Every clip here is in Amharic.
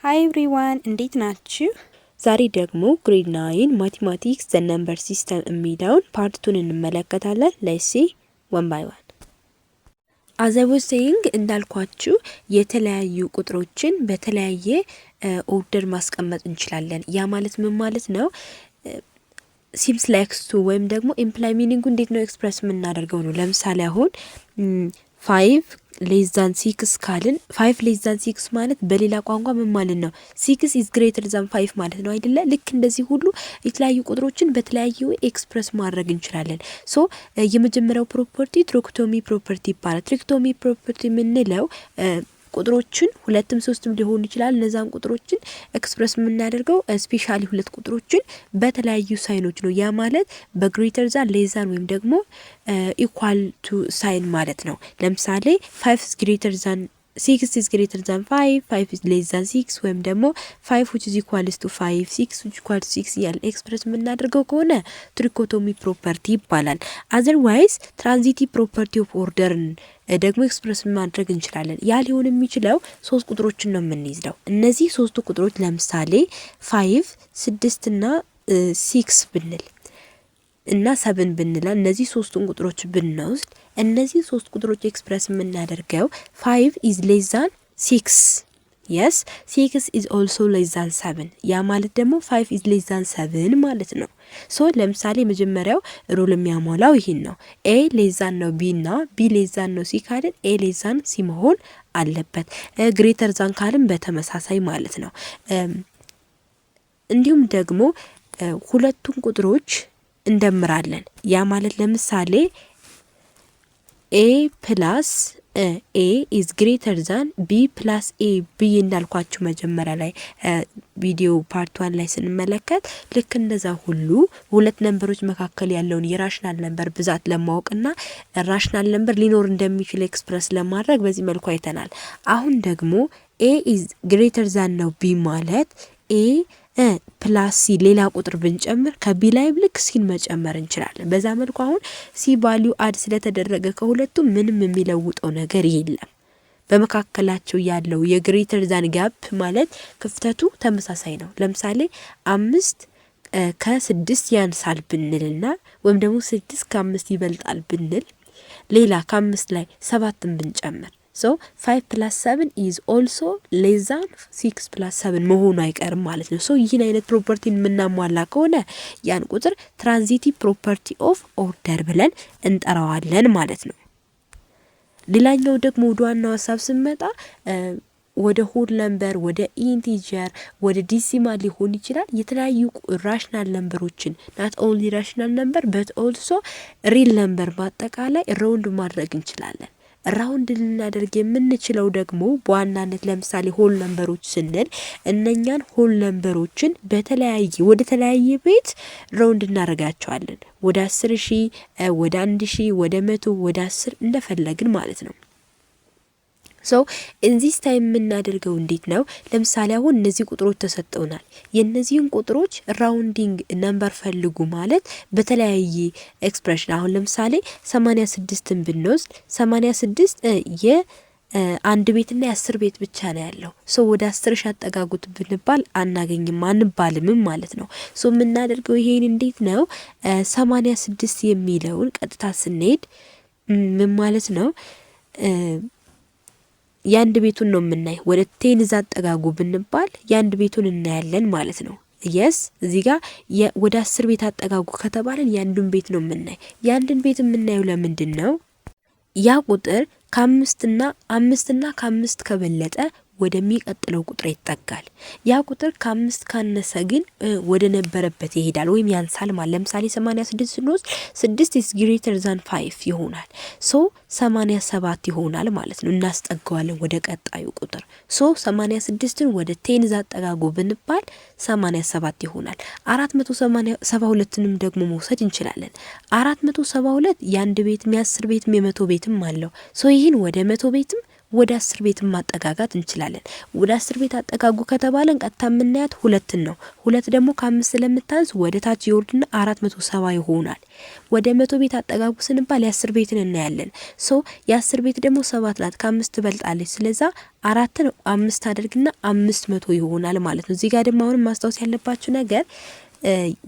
ሃይ ኤቭሪዋን እንዴት ናችሁ? ዛሬ ደግሞ ግሬድ 9 ማቴማቲክስ ዘ ነምበር ሲስተም የሚለውን ፓርት 2 እንመለከታለን። ሌትስ ሲ one by one። as I was saying እንዳልኳችሁ የተለያዩ ቁጥሮችን በተለያየ ኦርደር ማስቀመጥ እንችላለን። ያ ማለት ምን ማለት ነው? seems like to ወይም ደግሞ imply meaning እንዴት ነው ኤክስፕረስ የምናደርገው ነው። ለምሳሌ አሁን 5 less than 6 ካልን 5 less than 6 ማለት በሌላ ቋንቋ ምን ማለት ነው? 6 is greater than 5 ማለት ነው አይደለ? ልክ እንደዚህ ሁሉ የተለያዩ ቁጥሮችን በተለያዩ ኤክስፕረስ ማድረግ እንችላለን። ሶ የመጀመሪያው ፕሮፐርቲ ትሪኮቶሚ ፕሮፐርቲ ይባላል። ትሪኮቶሚ ፕሮፐርቲ የምንለው ቁጥሮችን ሁለትም ሶስትም ሊሆን ይችላል። እነዛን ቁጥሮችን ኤክስፕረስ የምናደርገው ስፔሻሊ ሁለት ቁጥሮችን በተለያዩ ሳይኖች ነው። ያ ማለት በግሬተር ዛን ሌዛን ወይም ደግሞ ኢኳል ቱ ሳይን ማለት ነው። ለምሳሌ 5 is greater than 6 is greater than 5 5 is less than 6 ወይም ደግሞ 5 which is equals to 5 6 which equals to 6 ያለ ኤክስፕረስ የምናደርገው ከሆነ ትሪኮቶሚ ፕሮፐርቲ ይባላል። otherwise transitive property of order ደግሞ ኤክስፕረስ ማድረግ እንችላለን። ያ ሊሆን የሚችለው ሶስት ቁጥሮችን ነው የምንይዘው። እነዚህ ሶስቱ ቁጥሮች ለምሳሌ 5 6 እና 6 ብንል እና 7 ብንል እነዚህ ሶስቱን ቁጥሮች ብንወስድ እነዚህ ሶስት ቁጥሮች ኤክስፕረስ የምናደርገው 5 is less than 6 yes 6 is also less than 7 ያ ማለት ደግሞ 5 is less than 7 ማለት ነው። ሶ ለምሳሌ መጀመሪያው ሩል የሚያሟላው ይሄን ነው። a less than ነው b እና b less than ነው c ካልን a less than c መሆን አለበት። greater than ካልን በተመሳሳይ ማለት ነው። እንዲሁም ደግሞ ሁለቱን ቁጥሮች እንደምራለን። ያ ማለት ለምሳሌ a plus a is greater than b plus a b እንዳልኳችሁ መጀመሪያ ላይ ቪዲዮ ፓርት 1 ላይ ስንመለከት ልክ እንደዛ ሁሉ ሁለት ነምበሮች መካከል ያለውን የራሽናል ነምበር ብዛት ለማወቅና ራሽናል ነምበር ሊኖር እንደሚችል ኤክስፕረስ ለማድረግ በዚህ መልኩ አይተናል። አሁን ደግሞ a is greater than ነው b ማለት a ፕላስ ሲ ሌላ ቁጥር ብንጨምር ከቢ ላይ ልክ ሲን መጨመር እንችላለን። በዛ መልኩ አሁን ሲ ቫልዩ አድ ስለተደረገ ከሁለቱም ምንም የሚለውጠው ነገር የለም። በመካከላቸው ያለው የግሬተር ዛን ጋፕ ማለት ክፍተቱ ተመሳሳይ ነው። ለምሳሌ 5 ከ6 ያንሳል ብንልና ወይም ደግሞ 6 ከ5 ይበልጣል ብንል ሌላ ከ5 ላይ 7ን ብንጨምር so 5 plus 7 is also less than 6 plus 7 መሆኑ አይቀርም ማለት ነው። ሶ ይህን አይነት ፕሮፐርቲን የምናሟላ ከሆነ ያን ቁጥር ትራንዚቲቭ ፕሮፐርቲ ኦፍ ኦርደር ብለን እንጠራዋለን ማለት ነው። ሌላኛው ደግሞ ወደ ዋናው ሐሳብ ስንመጣ ወደ ሆል ነምበር ወደ ኢንቲጀር ወደ ዲሲማል ሊሆን ይችላል። የተለያዩ ራሽናል ነምበሮችን not only rational number but also real number በአጠቃላይ ራውንድ ማድረግ እንችላለን። ራውንድ ልናደርግ የምንችለው ደግሞ በዋናነት ለምሳሌ ሆል ነምበሮች ስንል እነኛን ሆል ነምበሮችን በተለያየ ወደ ተለያየ ቤት ራውንድ እናደርጋቸዋለን። ወደ 10,000 ወደ 1,000 ወደ 100 ወደ 10 እንደፈለግን ማለት ነው። ሶ እንዚህ ታይም የምናደርገው እንዴት ነው? ለምሳሌ አሁን እነዚህ ቁጥሮች ተሰጠውናል። የነዚህን ቁጥሮች ራውንዲንግ ነምበር ፈልጉ ማለት በተለያየ ኤክስፕሬሽን አሁን ለምሳሌ 86ን ብንወስድ 86 የአንድ ቤትና የ10 ቤት ብቻ ነው ያለው። ሶ ወደ 10 አጠጋጉት ብንባል አናገኝም አንባልም ማለት ነው። ሶ የምናደርገው ይሄን እንዴት ነው? 86 የሚለውን ቀጥታ ስንሄድ ምን ማለት ነው? ያንድ ቤቱን ነው የምናይ። ወደ 10 አጠጋጉ ብንባል ያንድ ቤቱን እናያለን ማለት ነው። yes እዚህ ጋር ወደ 10 ቤት አጠጋጉ ከተባለን ያንዱን ቤት ነው የምናይ። ያንዱን ቤት የምናየው ለምንድን ነው? ያ ቁጥር ከ5 እና ከ5 ከበለጠ ወደሚቀጥለው ቁጥር ይጠጋል። ያ ቁጥር ከ5 ካነሰ ግን ወደ ነበረበት ይሄዳል ወይም ያንሳል ማለት። ለምሳሌ 86 ስንወስድ 6 is greater than 5 ይሆናል። ሶ 87 ይሆናል ማለት ነው። እናስጠጋዋለን ወደ ቀጣዩ ቁጥር። ሶ 86ን ወደ 10 አጠጋጉ ብንባል 87 ይሆናል። 472ንም ደግሞ መውሰድ እንችላለን። 472 ያንድ ቤት የ10 ቤትም የ100 ቤትም አለው። ሶ ይሄን ወደ 100 ቤትም ወደ 10 ቤት ማጠጋጋት እንችላለን። ወደ 10 ቤት አጠጋጉ ከተባለን ቀጥታ የምናያት 2 ነው። 2 ደግሞ ከ5 ስለምታንስ ወደ ታች ይወርድና 470 ይሆናል። ወደ 100 ቤት አጠጋጉ ስንባል የ10 ቤትን እናያለን። ሶ የ10 ቤት ደግሞ 7 ናት፣ ከ5 ትበልጣለች። ስለዛ 4ን 5 አድርግና 500 ይሆናል ማለት ነው። እዚህ ጋር ደግሞ አሁንም ማስታወስ ያለባችሁ ነገር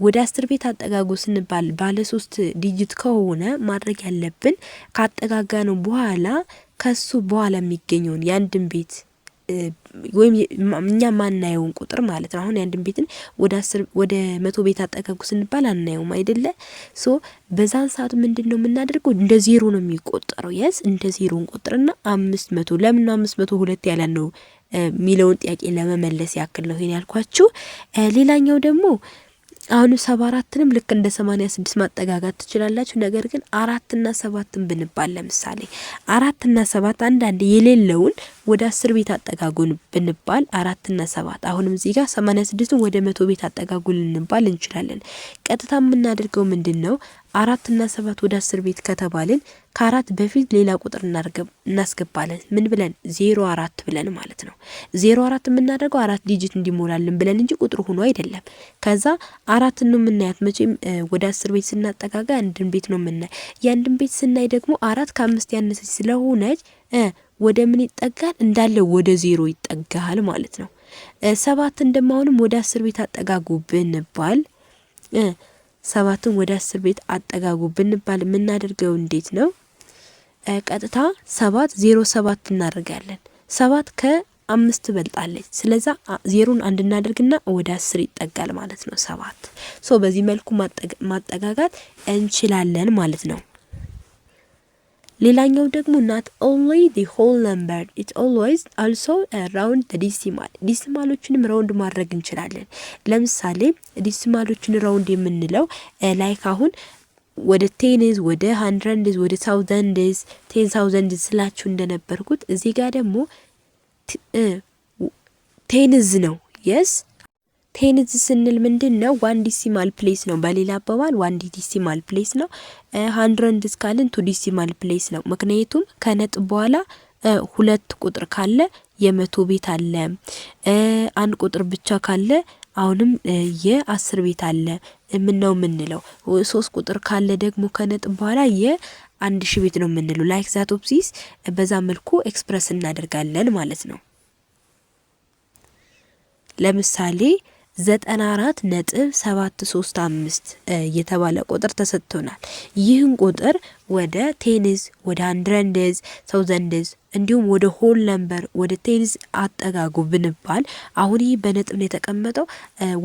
ወደ 10 ቤት አጠጋጉ ስንባል ባለ 3 ዲጂት ከሆነ ማድረግ ያለብን ካጠጋጋ ነው በኋላ ከሱ በኋላ የሚገኘውን የአንድን ቤት ወይም እኛ ማናየውን ቁጥር ማለት ነው። አሁን የአንድን ቤትን ወደ 100 ቤት አጠጋጉ ስንባል አናየውም አይደለ? ሶ በዛን ሰዓት ምንድነው የምናደርገው? እንደ ዜሮ ነው የሚቆጠረው። የስ እንደ ዜሮ እንቆጥርና 500 ለምን 500 ሁለት ያለ ነው የሚለውን ጥያቄ ለመመለስ ያክል ነው ይሄን ያልኳችሁ። ሌላኛው ደግሞ አሁን 74ንም ልክ እንደ 86 ማጠጋጋት ትችላላችሁ። ነገር ግን 4 እና 7ን ብንባል ለምሳሌ 4 እና 7 አንዳንድ የሌለውን ወደ 10 ቤት አጠጋጉን ብንባል 4 እና 7 አሁንም እዚህ ጋር 86ን ወደ 100 ቤት አጠጋጉን ልንባል እንችላለን። ቀጥታ የምናደርገው ምንድነው? 4 እና 7 ወደ 10 ቤት ከተባልን ከ4 በፊት ሌላ ቁጥር እናስገባለን። ምን ብለን? 04 ብለን ማለት ነው። 04 የምናደርገው 4 ዲጂት እንዲሞላልን ብለን እንጂ ቁጥሩ ሆኖ አይደለም። ከዛ 4 ነው የምናያት። መቼም ወደ 10 ቤት ስናጠጋጋ አንድን ቤት ነው የምናይ። ያንድን ቤት ስናይ ደግሞ 4 ከ5 ያነሰች ስለሆነች ወደ ምን ይጠጋል? እንዳለ ወደ 0 ይጠጋል ማለት ነው። 7 እንደማውንም ወደ 10 ቤት አጠጋጉ ብንባል 7ን ወደ 10 ቤት አጠጋጉ ብንባል የምናደርገው እንዴት ነው? ቀጥታ 07 እናደርጋለን። 7 ከ5 ትበልጣለች። ስለዛ 0ን አንድ እናደርግና ወደ 10 ይጠጋል ማለት ነው 7። ሶ በዚህ መልኩ ማጠጋጋት እንችላለን ማለት ነው። ሌላኛው ደግሞ not only the whole number it always also around the decimal ዲሲማሎችንም ራውንድ ማድረግ እንችላለን። ለምሳሌ ዲሲማሎችን ራውንድ የምንለው ላይክ አሁን ወደ ቴንዝ ወደ 100 ወደ 1000 10,000 ስላችሁ እንደነበርኩት እዚህ ጋር ደግሞ ቴንዝ ነው። yes ቴንዝ ስንል ምንድነው? 1 ዲሲማል ፕሌስ ነው። በሌላ አባባል 1 ዲሲማል ፕሌስ ነው። 100 ስካልን 2 ዲሲማል ፕሌስ ነው። ምክንያቱም ከነጥብ በኋላ 2 ቁጥር ካለ የ100 ቤት አለ። አንድ ቁጥር ብቻ ካለ አሁንም የ10 ቤት አለ። ምን ነው የምንለው? 3 ቁጥር ካለ ደግሞ ከነጥብ በኋላ የ1000 ቤት ነው የምንለው። ላይክ ዛት ኦፍ ዚስ በዛ መልኩ ኤክስፕረስ እናደርጋለን ማለት ነው። ለምሳሌ 94.735 የተባለ ቁጥር ተሰጥቶናል። ይህን ቁጥር ወደ ቴንዝ ወደ 100 1000 እንዲሁም ወደ ሆል ነምበር ወደ ቴንዝ አጠጋጉ ብንባል አሁን ይህ በነጥብ ነው የተቀመጠው።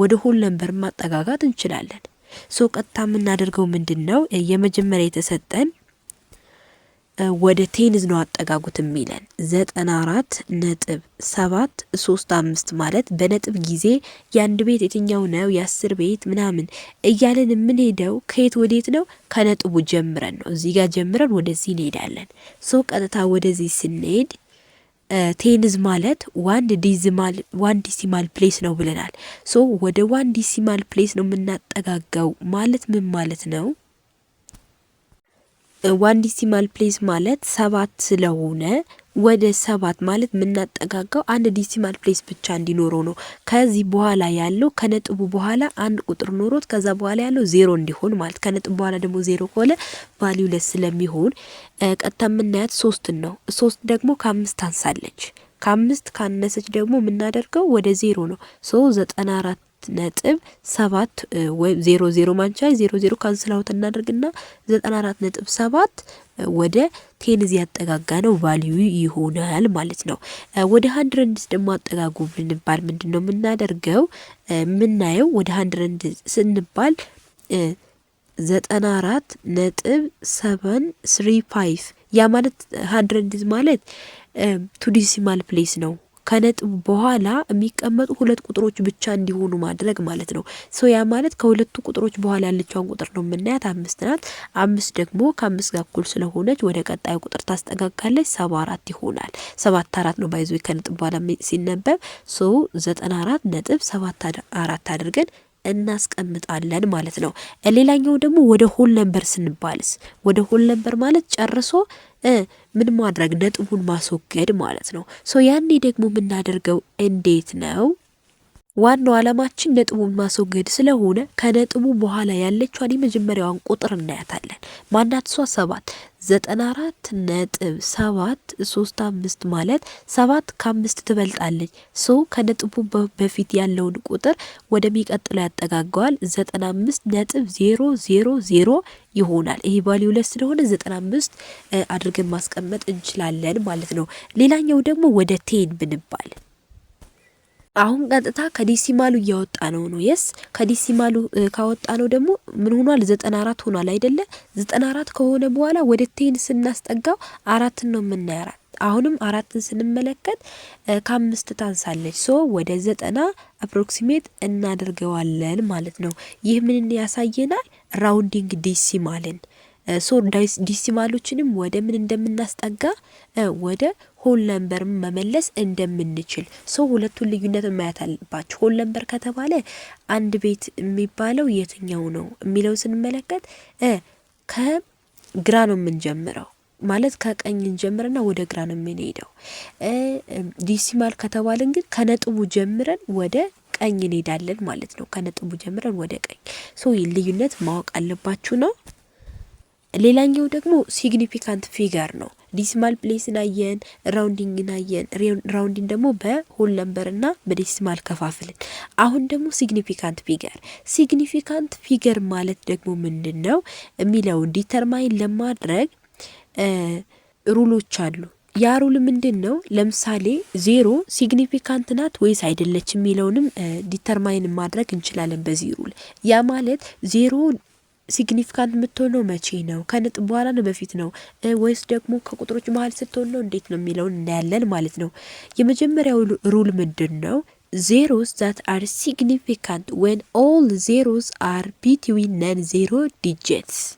ወደ ሆል ነምበር ማጠጋጋት እንችላለን። ሶ ቀጥታ የምናደርገው ምንድነው? የመጀመሪያ የተሰጠን ወደ ቴንዝ ነው አጠጋጉት የሚለን 94.735 ማለት በነጥብ ጊዜ የአንድ ቤት የትኛው ነው የ10 ቤት ምናምን እያለን የምንሄደው ከየት ወዴት ነው? ከነጥቡ ጀምረን ነው። እዚህ ጋር ጀምረን ወደዚህ እንሄዳለን። ሶ ቀጥታ ወደዚህ ስንሄድ ቴንዝ ማለት 1 ዲሲማል ፕሌስ ነው ብለናል። ሶ ወደ 1 ዲሲማል ፕሌስ ነው የምናጠጋጋው ማለት ምን ማለት ነው? 1 ዲሲማል ፕሌስ ማለት 7 ስለሆነ ወደ 7 ማለት የምናጠጋጋው 1 ዲሲማል ፕሌስ ብቻ እንዲኖረው ነው። ከዚህ በኋላ ያለው ከነጥቡ በኋላ አንድ ቁጥር ኖሮት ከዛ በኋላ ያለው 0 እንዲሆን ማለት ከነጥቡ በኋላ ደግሞ 0 ከሆነ ቫልዩ ለስ ስለሚሆን ቀጥታ የምናያት 3 ነው። 3 ደግሞ ከ5 ታንሳለች። ከ5 ካነሰች ደግሞ የምናደርገው ወደ 0 ነው። ሶ 94.7 ወይ 00 ማንቻ 00 ካንስል አውት እናደርግና 94.7 ወደ ቴንዝ ያጠጋጋ ነው ቫልዩ ይሆናል ማለት ነው። ወደ 100 ደግሞ አጠጋጉ ብንባል ምንድነው የምናደርገው? ምናየው ወደ 100 ስንባል 94.735 ያ ማለት 100 ማለት 2 ዲሲማል ፕሌስ ነው። ከነጥብ በኋላ የሚቀመጡ 2 ቁጥሮች ብቻ እንዲሆኑ ማድረግ ማለት ነው። ሶ ያ ማለት ከሁለቱ ቁጥሮች በኋላ ያለችውን ቁጥር ነው የምናያት 5 ናት። 5 ደግሞ ከ5 ጋር እኩል ስለሆነች ወደ ቀጣዩ ቁጥር ታስጠጋጋለች 74 ይሆናል። 74 ነው ባይዞ ከነጥብ በኋላ ሲነበብ። ሶ 94.74 አድርገን እናስቀምጣለን ማለት ነው። ሌላኛው ደግሞ ወደ ሆል ነምበር ስንባልስ ወደ ሆል ነምበር ማለት ጨርሶ ምን ማድረግ ነጥቡን ማስወገድ ማለት ነው። ሶ ያኔ ደግሞ የምናደርገው እንዴት ነው? ዋናው ዓላማችን ነጥቡን ማስወገድ ስለሆነ ከነጥቡ በኋላ ያለችዋን የመጀመሪያዋን ቁጥር እናያታለን። ማናት እሷ? 7 94.735 ማለት 7 ከ5 ትበልጣለች። ሶ ከነጥቡ በፊት ያለውን ቁጥር ወደሚቀጥለው ያጠጋገዋል 95.000 ይሆናል። ይሄ ቫልዩ ለስ ስለሆነ 95 አድርገን ማስቀመጥ እንችላለን ማለት ነው። ሌላኛው ደግሞ ወደ ቴን ብንባል አሁን ቀጥታ ከዲሲማሉ እያወጣ ነው። የስ ከዲሲማሉ ካወጣ ነው ደግሞ ምን ሆኗል? 94 ሆኗል አይደለ? 94 ከሆነ በኋላ ወደ ቴን ስናስጠጋው 4 ነው የምናያራት። አሁንም 4ን ስንመለከት ከ5 ታንሳለች። ሶ ወደ 90 አፕሮክሲሜት እናደርገዋለን ማለት ነው። ይህ ምን ያሳየናል? ራውንዲንግ ዲሲማልን ሶ ዲሲማሎችንም ወደ ምን እንደምናስጠጋ ወደ ሆል ነምበር መመለስ እንደምንችል ሶ ሁለቱን ልዩነት ማየት አለባችሁ። ሆል ነምበር ከተባለ አንድ ቤት የሚባለው የትኛው ነው የሚለው ስንመለከት ከግራ ነው የምንጀምረው ማለት ከቀኝ እንጀምርና ወደ ግራ ነው የምንሄደው። ዲሲማል ከተባለን ግን ከነጥቡ ጀምረን ወደ ቀኝ እንሄዳለን ማለት ነው። ከነጥቡ ጀምረን ወደ ቀኝ ሶ ልዩነት ማወቅ አለባችሁ ነው። ሌላኛው ደግሞ ሲግኒፊካንት ፊገር ነው። ዲሲማል ፕሌስን አየን፣ ራውንዲንግን አየን። ራውንዲንግ ደግሞ በሆል ነምበርና በዲሲማል ከፋፍልን። አሁን ደግሞ ሲግኒፊካንት ፊገር። ሲግኒፊካንት ፊገር ማለት ደግሞ ምንድን ነው የሚለውን ዲተርማይን ለማድረግ ሩሎች አሉ። ያ ሩል ምንድን ነው? ለምሳሌ 0 ሲግኒፊካንት ናት ወይስ አይደለች የሚለውንም ዲተርማይን ማድረግ እንችላለን በዚህ ሩል። ያ ማለት 0 ሲግኒፊካንት የምትሆነው መቼ ነው? ከነጥብ በኋላ ነው በፊት ነው ወይስ ደግሞ ከቁጥሮች መሀል ስትሆን ነው? እንዴት ነው የሚለውን እናያለን ማለት ነው። የመጀመሪያው ሩል ምንድን ነው? zeros that are significant when all zeros are between non-zero digits.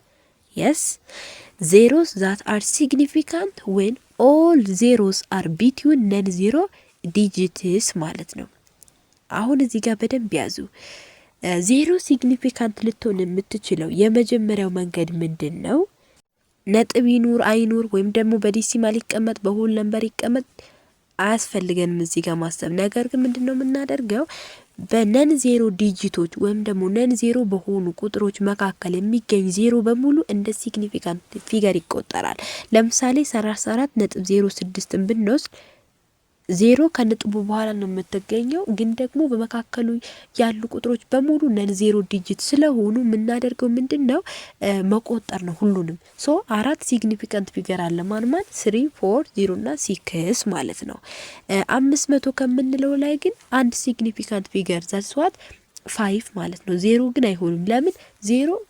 Yes, zeros that are significant when all zeros are between non-zero digits ማለት ነው። አሁን እዚህ ጋር በደንብ ያዙ። ዜሮ ሲግኒፊካንት ልትሆን የምትችለው የመጀመሪያው መንገድ ምንድን ነው? ነጥብ ይኑር አይኑር ወይም ደግሞ በዲሲማል ይቀመጥ በሆል ነምበር ይቀመጥ አያስፈልገንም እዚህ ጋር ማሰብ። ነገር ግን ምንድን ነው የምናደርገው? በነን ዜሮ ዲጂቶች ወይም ደግሞ ነን ዜሮ በሆኑ ቁጥሮች መካከል የሚገኝ ዜሮ በሙሉ እንደ ሲግኒፊካንት ፊገር ይቆጠራል። ለምሳሌ 34.06ን ብንወስድ 0 ከነጥቡ በኋላ ነው የምትገኘው፣ ግን ደግሞ በመካከሉ ያሉ ቁጥሮች በሙሉ ነን ዜሮ ዲጂት ስለሆኑ የምናደርገው ምንድን ነው? መቆጠር ነው ሁሉንም። ሶ 4 ሲግኒፊካንት ፊገር አለ። ማንማን 3 4 0 እና 6 ማለት ነው። 500 ከምንለው ላይ ግን አንድ ሲግኒፊካንት ፊገር ዛስዋት 5 ማለት ነው። 0 ግን አይሆንም። ለምን? 0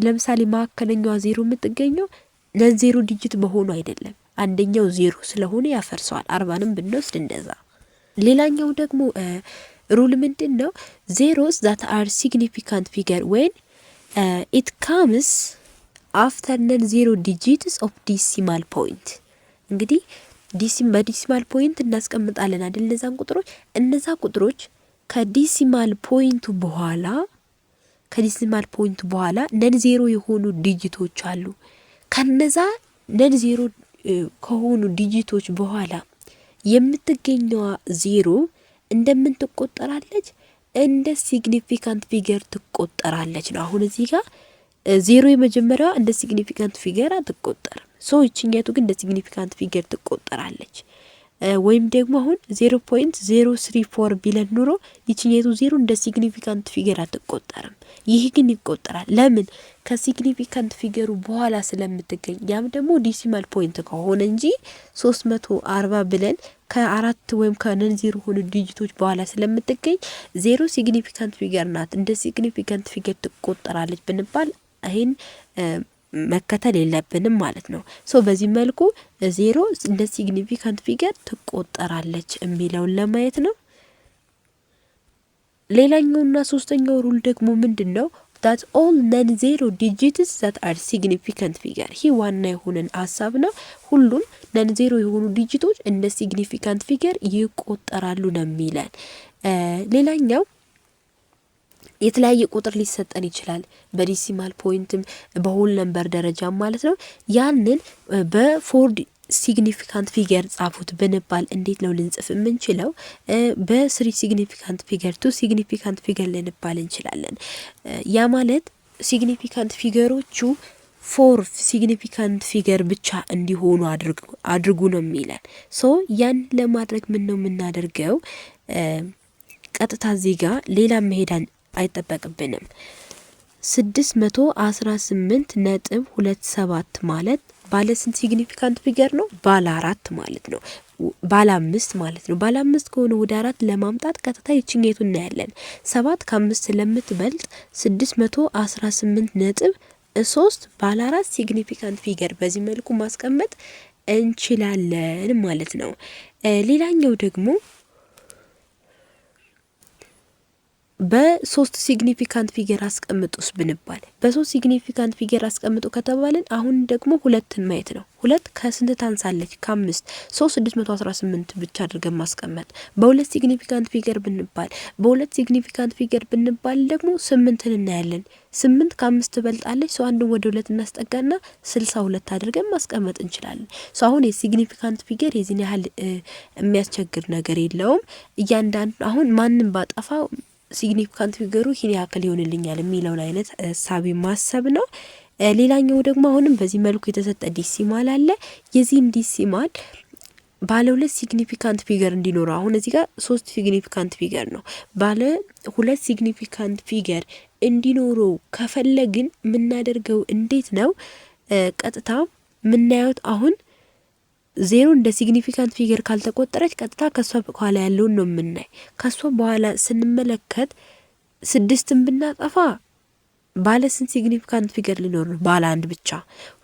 ለምሳሌ መካከለኛዋ 0 የምትገኘው ነን ዜሮ ዲጂት በሆኑ አይደለም። አንደኛው 0 ስለሆነ ያፈርሰዋል። 40ንም ብንወስድ እንደዛ። ሌላኛው ደግሞ ሩል ምንድን ነው? zeros that are significant figure when it comes after non-zero digits of decimal point። እንግዲህ በዲሲማል ፖይንት እናስቀምጣለን አይደል? እነዛ ቁጥሮች ከዲሲማል ፖይንቱ በኋላ ነን ዜሮ የሆኑ ዲጂቶች አሉ። ከነዛ ነን ዜሮ ከሆኑ ዲጂቶች በኋላ የምትገኘዋ 0 እንደምን ትቆጠራለች? እንደ ሲግኒፊካንት ፊገር ትቆጠራለች ነው። አሁን እዚህ ጋር 0 የመጀመሪያዋ እንደ ሲግኒፊካንት ፊገር አትቆጠርም። ሶ ይችኛቱ ግን እንደ ሲግኒፊካንት ፊገር ትቆጠራለች። ወይም ደግሞ አሁን 0.034 ቢለን ኑሮ ይችኛቱ 0 እንደ ሲግኒፊካንት ፊገር አትቆጠርም። ይህ ግን ይቆጠራል። ለምን? ከሲግኒፊካንት ፊገሩ በኋላ ስለምትገኝ። ያም ደግሞ ዲሲማል ፖይንት ከሆነ እንጂ 340 ብለን ከአራት ወይም ከነን ዜሮ ሆኑ ዲጂቶች በኋላ ስለምትገኝ 0 ሲግኒፊካንት ፊገር ናት፣ እንደ ሲግኒፊካንት ፊገር ትቆጠራለች ብንባል ይሄን መከተል የለብንም ማለት ነው። ሶ በዚህ መልኩ 0 እንደ ሲግኒፊካንት ፊገር ትቆጠራለች የሚለውን ለማየት ነው። ሌላኛውና ሶስተኛው ሩል ደግሞ ምንድነው? that all non-zero digits that are significant figure። ይህ ዋና የሆነን ሀሳብ ነው። ሁሉም non-zero የሆኑ ዲጂቶች እንደ significant figure ይቆጠራሉ ነው የሚለን። ሌላኛው የተለያየ ቁጥር ሊሰጠን ይችላል በዲሲማል ፖይንትም በሆል ነምበር ደረጃ ማለት ነው። ያንን በፎር ሲግኒፊካንት ፊገር ጻፉት ብንባል እንዴት ነው ልንጽፍ የምንችለው? በስሪ ሲግኒፊካንት ፊገር፣ ቱ ሲግኒፊካንት ፊገር ልንባል እንችላለን። ያ ማለት ሲግኒፊካንት ፊገሮቹ ፎር ሲግኒፊካንት ፊገር ብቻ እንዲሆኑ አድርጉ ነው የሚለን። ሶ ያን ለማድረግ ምን ነው የምናደርገው? ቀጥታ እዚህ ጋር ሌላ መሄዳን አይጠበቅብንም። 618.27 ማለት ባለ ስንት ሲግኒፊካንት ፊገር ነው? ባለ 4 ማለት ነው። ባለ 5 ማለት ነው። ባለ 5 ከሆነ ወደ 4 ለማምጣት ቀጥታ ይችኛቱ እናያለን። 7 ከ5 ስለምትበልጥ 618.3 ባለ 4 ሲግኒፊካንት ፊገር በዚህ መልኩ ማስቀመጥ እንችላለን ማለት ነው። ሌላኛው ደግሞ በሶስት ሲግኒፊካንት ፊገር አስቀምጡስ ብንባል በሶስት ሲግኒፊካንት ፊገር አስቀምጡ ከተባለን አሁን ደግሞ ሁለትን ማየት ነው። ሁለት ከስንት ታንሳለች? ከ5 618 ብቻ አድርገን ማስቀመጥ። በሁለት ሲግኒፊካንት ፊገር ብንባል ደግሞ 8ን እናያለን። 8 ከ5 ትበልጣለች። ሰው አንዱን ወደ 2 እናስጠጋና 62 አድርገን ማስቀመጥ እንችላለን። ሰው አሁን የሲግኒፊካንት ፊገር የዚህን ያህል የሚያስቸግር ነገር የለውም። እያንዳንዱ አሁን ማንም ባጠፋ ሲግኒፊካንት ፊገሩ ይህን ያክል ይሆንልኛል የሚለውን አይነት ሳቢ ማሰብ ነው። ሌላኛው ደግሞ አሁንም በዚህ መልኩ የተሰጠ ዲሲማል አለ። የዚህም ዲሲማል ባለ 2 ሲግኒፊካንት ፊገር እንዲኖረው አሁን እዚህ ጋር 3 ሲግኒፊካንት ፊገር ነው። ባለ 2 ሲግኒፊካንት ፊገር እንዲኖረው ከፈለግን የምናደርገው እንዴት ነው? ቀጥታ የምናየው አሁን ዜሮ እንደ ሲግኒፊካንት ፊገር ካልተቆጠረች ቀጥታ ከሷ በኋላ ያለውን ነው የምናይ። ከሷ በኋላ ስንመለከት 6ን ብናጠፋ ባለ ስንት ሲግኒፊካንት ፊገር ሊኖር ነው? ባለ 1 ብቻ።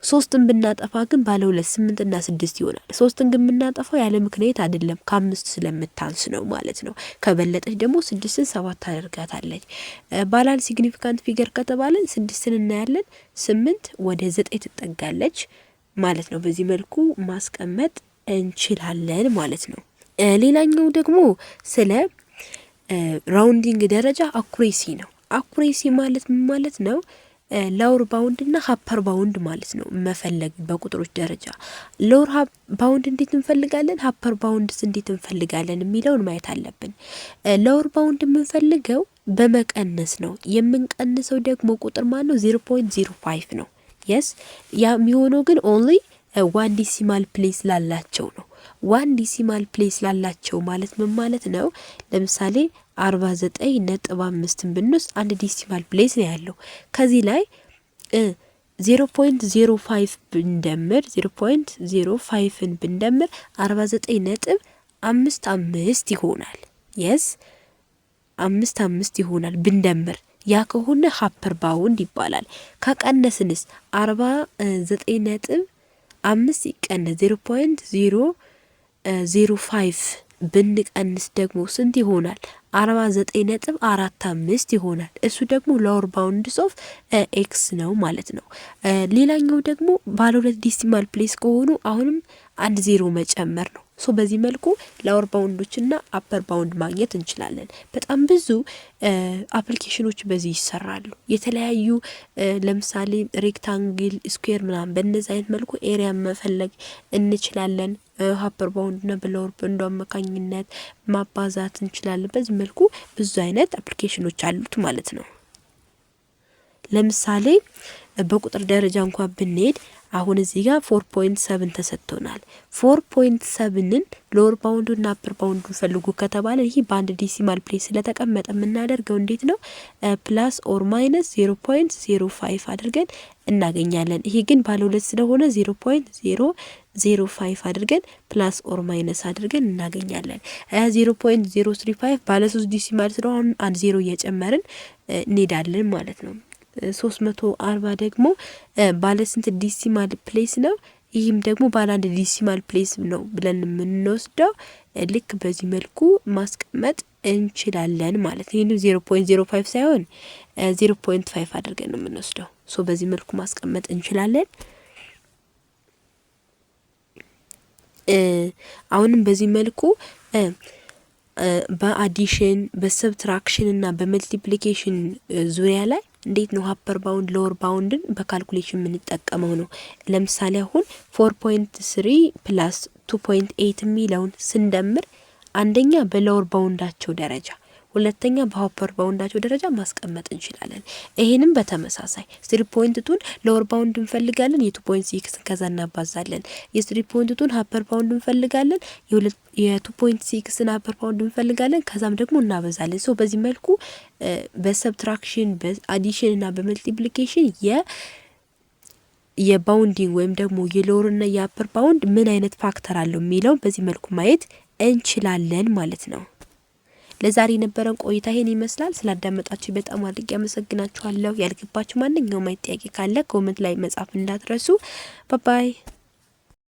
3ን ብናጠፋ ግን ባለ 2 8 እና 6 ይሆናል። 3ን ግን ብናጠፋው ያለ ምክንያት አይደለም፣ ከ5 ስለምታንስ ነው ማለት ነው። ከበለጠች ደግሞ 6ን 7 ታደርጋታለች። ባለ 1 ሲግኒፊካንት ፊገር ከተባለን 6ን እናያለን፣ 8 ወደ 9 ትጠጋለች ማለት ነው። በዚህ መልኩ ማስቀመጥ እንችላለን ማለት ነው። ሌላኛው ደግሞ ስለ ራውንዲንግ ደረጃ አኩሬሲ ነው። አኩሬሲ ማለት ምን ማለት ነው? ላውር ባውንድ እና ሀፐር ባውንድ ማለት ነው። መፈለግ በቁጥሮች ደረጃ ላውር ባውንድ እንዴት እንፈልጋለን፣ ሀፐር ባውንድስ እንዴት እንፈልጋለን የሚለውን ማየት አለብን። ላውር ባውንድ የምንፈልገው በመቀነስ ነው። የምንቀንሰው ደግሞ ቁጥር ማለት ነው 0.05 ነው። የስ ያ የሚሆነው ግን ኦንሊ 1 ዲሲማል ፕሌስ ላላቸው ነው። 1 ዲሲማል ፕሌስ ላላቸው ማለት ምን ማለት ነው? ለምሳሌ 49.5ን ብንወስድ 1 ዲሲማል ፕሌስ ነው ያለው። ከዚህ ላይ 0.05 ብንደምር 0.05ን ብንደምር 49.55 ይሆናል። የስ 55 ይሆናል ብንደምር። ያ ከሆነ ሀፐር ባውንድ ይባላል። ከቀነስንስ 49.5 ይቀነስ 0.005 ብንቀንስ ደግሞ ስንት ይሆናል? 49.45 ይሆናል። እሱ ደግሞ ሎወር ባውንድ ኦፍ ኤክስ ነው ማለት ነው። ሌላኛው ደግሞ ባለ 2 ዲሲማል ፕሌስ ከሆኑ አሁንም 1 ዜሮ መጨመር ነው። ሶ በዚህ መልኩ ሎወር ባውንዶችና አፐር ባውንድ ማግኘት እንችላለን። በጣም ብዙ አፕሊኬሽኖች በዚህ ይሰራሉ። የተለያዩ ለምሳሌ ሬክታንግል፣ ስኩዌር ምናምን በእነዚህ አይነት መልኩ ኤሪያ መፈለግ እንችላለን። ሀፐር ባውንድና በሎወር ባውንድ አማካኝነት ማባዛት እንችላለን። በዚህ መልኩ ብዙ አይነት አፕሊኬሽኖች አሉት ማለት ነው። ለምሳሌ በቁጥር ደረጃ እንኳን ብንሄድ አሁን እዚህ ጋር 4.7 ተሰጥቶናል። 4.7ን ሎወር ባውንዱና አፐር ባውንዱን ፈልጉ ከተባለ ይሄ በአንድ ዲሲማል ፕሌስ ስለተቀመጠ የምናደርገው እንዴት ነው? ፕላስ ኦር ማይነስ 0.05 አድርገን እናገኛለን። ይሄ ግን ባለ 2 ስለሆነ 0.005 አድርገን ፕላስ ኦር ማይነስ አድርገን እናገኛለን። 0.035 ባለ 3 ዲሲማል ስለሆነ አንድ ዜሮ እየጨመርን እንሄዳለን ማለት ነው። 340 ደግሞ ባለ ስንት ዲሲማል ፕሌስ ነው? ይህም ደግሞ ባለ 1 ዲሲማል ፕሌስ ነው ብለን የምንወስደው ልክ በዚህ መልኩ ማስቀመጥ እንችላለን ማለት ነው። ይሄን 0.05 ሳይሆን 0.5 አድርገን ነው የምንወስደው። ሶ በዚህ መልኩ ማስቀመጥ እንችላለን። አሁንም በዚህ መልኩ በአዲሽን በሰብትራክሽን እና በመልቲፕሊኬሽን ዙሪያ ላይ እንዴት ነው ሀፐር ባውንድ ሎወር ባውንድን በካልኩሌሽን የምንጠቀመው ነው። ለምሳሌ አሁን 4.3 ፕላስ 2.8 የሚለውን ስንደምር አንደኛ በሎወር ባውንዳቸው ደረጃ፣ ሁለተኛ በሀፐር ባውንዳቸው ደረጃ ማስቀመጥ እንችላለን። ይሄንም በተመሳሳይ 3.2ን ሎወር ባውንድ እንፈልጋለን፣ የ2.6 ከዛ እናባዛለን። የ3.2ን ሀፐር ባውንድ እንፈልጋለን፣ የ2.6ን ሀፐር ባውንድ እንፈልጋለን፣ ከዛም ደግሞ እናበዛለን። ሶ በዚህ መልኩ በሰብትራክሽን በአዲሽን እና በመልቲፕሊኬሽን የባውንዲንግ ወይም ደግሞ የሎወር እና የሀፐር ባውንድ ምን አይነት ፋክተር አለው የሚለው በዚህ መልኩ ማየት እንችላለን ማለት ነው። ለዛሬ የነበረን ቆይታ ይሄን ይመስላል። ስላዳመጣችሁ በጣም አድርጌ አመሰግናችኋለሁ። ያልገባችሁ ማንኛውም ጥያቄ ካለ ኮሜንት ላይ መጻፍ እንዳትረሱ። ባይ ባይ።